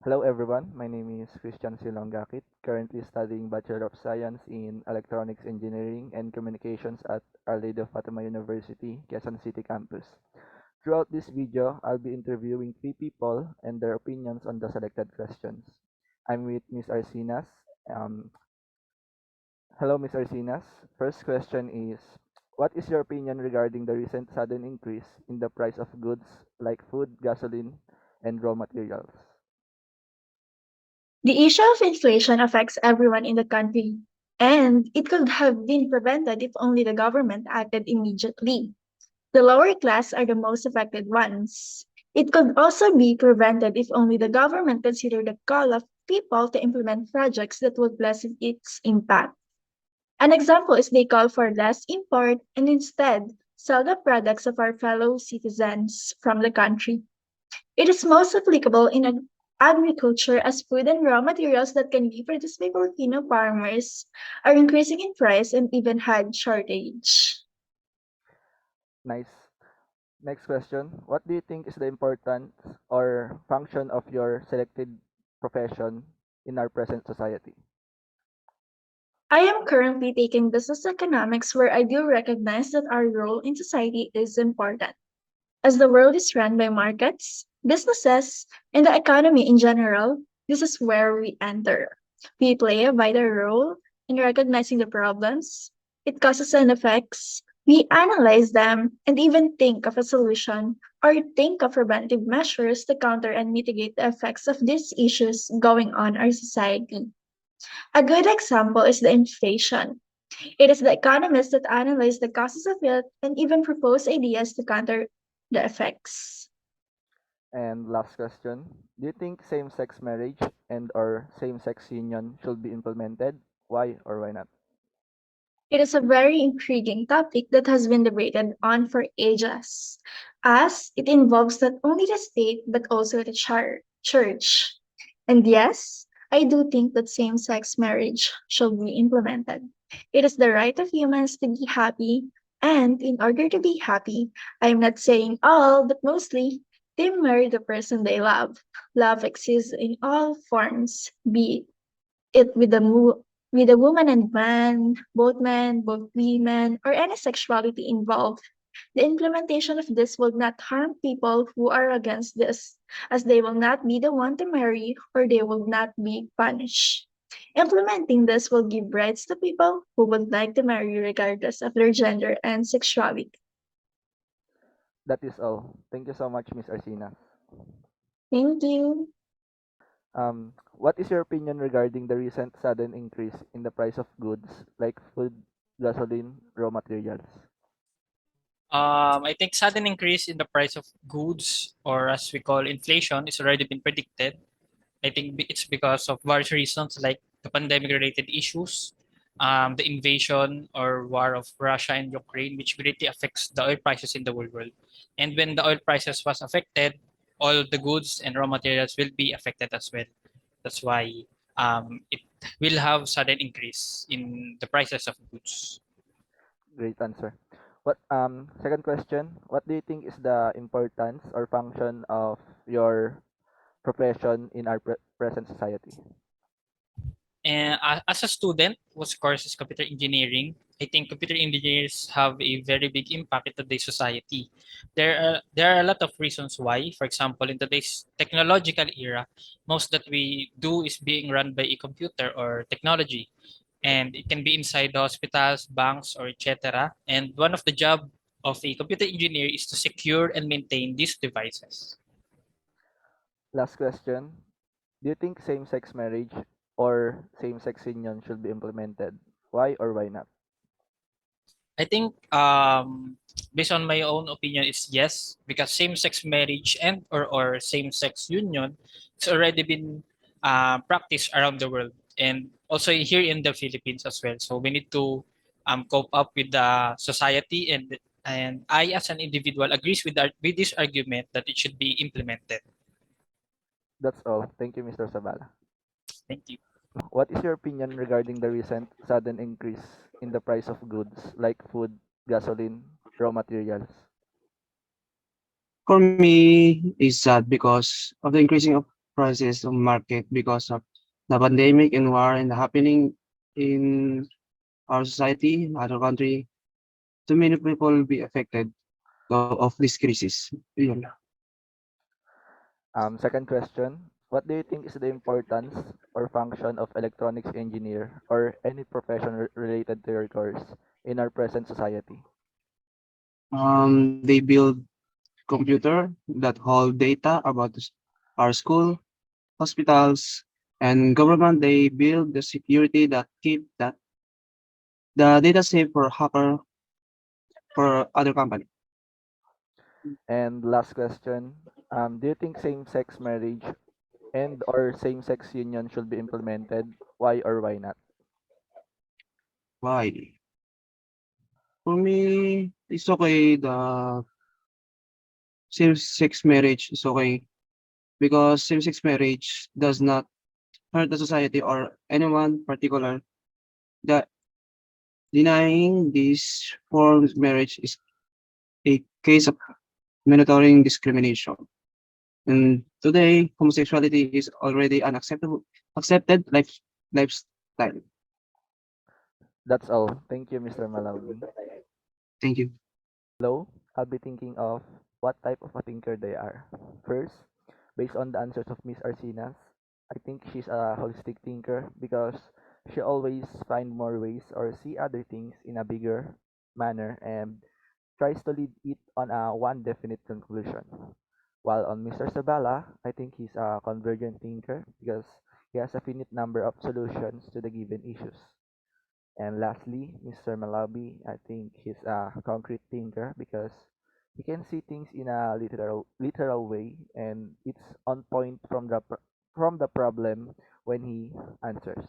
Hello everyone, my name is Christian Silongakit, currently studying Bachelor of Science in Electronics Engineering and Communications at Our Lady of Fatima University, Quezon City campus. Throughout this video, I'll be interviewing three people and their opinions on the selected questions. I'm with Ms. Arcinas. Um, Hello, Ms. Arcinas. First question is, what is your opinion regarding the recent sudden increase in the price of goods like food, gasoline, and raw materials? The issue of inflation affects everyone in the country, and it could have been prevented if only the government acted immediately. The lower class are the most affected ones. It could also be prevented if only the government considered the call of people to implement projects that would lessen its impact. An example is they call for less import and instead sell the products of our fellow citizens from the country. It is most applicable in agriculture as food and raw materials that can be produced by Filipino farmers are increasing in price and even had shortage. Nice. Next question. What do you think is the importance or function of your selected profession in our present society? I am currently taking business economics where I do recognize that our role in society is important. As the world is run by markets, businesses, and the economy in general, this is where we enter. We play a vital role in recognizing the problems, its causes and effects. We analyze them and even think of a solution or think of preventive measures to counter and mitigate the effects of these issues going on our society. A good example is the inflation. It is the economists that analyze the causes of it and even propose ideas to counter the effects. And last question. Do you think same-sex marriage and or same-sex union should be implemented? Why or why not? It is a very intriguing topic that has been debated on for ages, as it involves not only the state but also the church. And yes, I do think that same sex marriage should be implemented. It is the right of humans to be happy, and in order to be happy, I'm not saying all, but mostly, they marry the person they love. Love exists in all forms, be it with a woman and man, both women, or any sexuality involved. The implementation of this will not harm people who are against this, as they will not be the one to marry or they will not be punished. Implementing this will give rights to people who would like to marry regardless of their gender and sexuality. That is all. Thank you so much, Ms. Arcina. Thank you. What is your opinion regarding the recent sudden increase in the price of goods like food, gasoline, raw materials? I think sudden increase in the price of goods, or as we call inflation, is already been predicted. I think it's because of various reasons like the pandemic-related issues, the invasion or war of Russia and Ukraine, which greatly affects the oil prices in the whole world. And when the oil prices was affected, all the goods and raw materials will be affected as well. That's why it will have sudden increase in the prices of goods. Great answer. What second question, what do you think is the importance or function of your profession in our present society? And as a student whose course is computer engineering, I think computer engineers have a very big impact in today's society. There are a lot of reasons why. For example, in today's technological era, most that we do is being run by a computer or technology, and it can be inside the hospitals, banks, or etc. And one of the job of a computer engineer is to secure and maintain these devices. Last question. Do you think same-sex marriage or same-sex union should be implemented? Why or why not? I think based on my own opinion is yes, because same-sex marriage and or same-sex union it's already been practiced around the world and also here in the Philippines as well. So we need to cope up with the society and I as an individual agrees with this argument that it should be implemented. That's all. Thank you, Mr. Zabala. Thank you. What is your opinion regarding the recent sudden increase in the price of goods like food, gasoline, raw materials? For me, is sad because of the increasing of prices of market because of the pandemic and war and happening in our society, other country. Too many people will be affected of this crisis. Yun. Second question, what do you think is the importance or function of electronics engineer or any profession related to your course in our present society? They build computer that hold data about our school, hospitals, and government. They build the security that keep that the data safe for hacker for other company. And last question, do you think same-sex marriage and or same-sex union should be implemented? Why or why not? Why? For me, it's okay. The same-sex marriage is okay because same-sex marriage does not hurt the society or anyone particular. The denying these forms of marriage is a case of monitoring discrimination. And today, homosexuality is already unacceptable accepted lifestyle. That's all. Thank you, Mr. Malaubi. Thank you. Hello, I'll be thinking of what type of a thinker they are. First, based on the answers of Miss Arcinas, I think she's a holistic thinker because she always find more ways or see other things in a bigger manner and tries to lead it on a one definite conclusion. While on Mr. Zabala, I think he's a convergent thinker because he has a finite number of solutions to the given issues. And lastly, Mr. Malaubi, I think he's a concrete thinker because he can see things in a literal way and it's on point from the problem when he answers.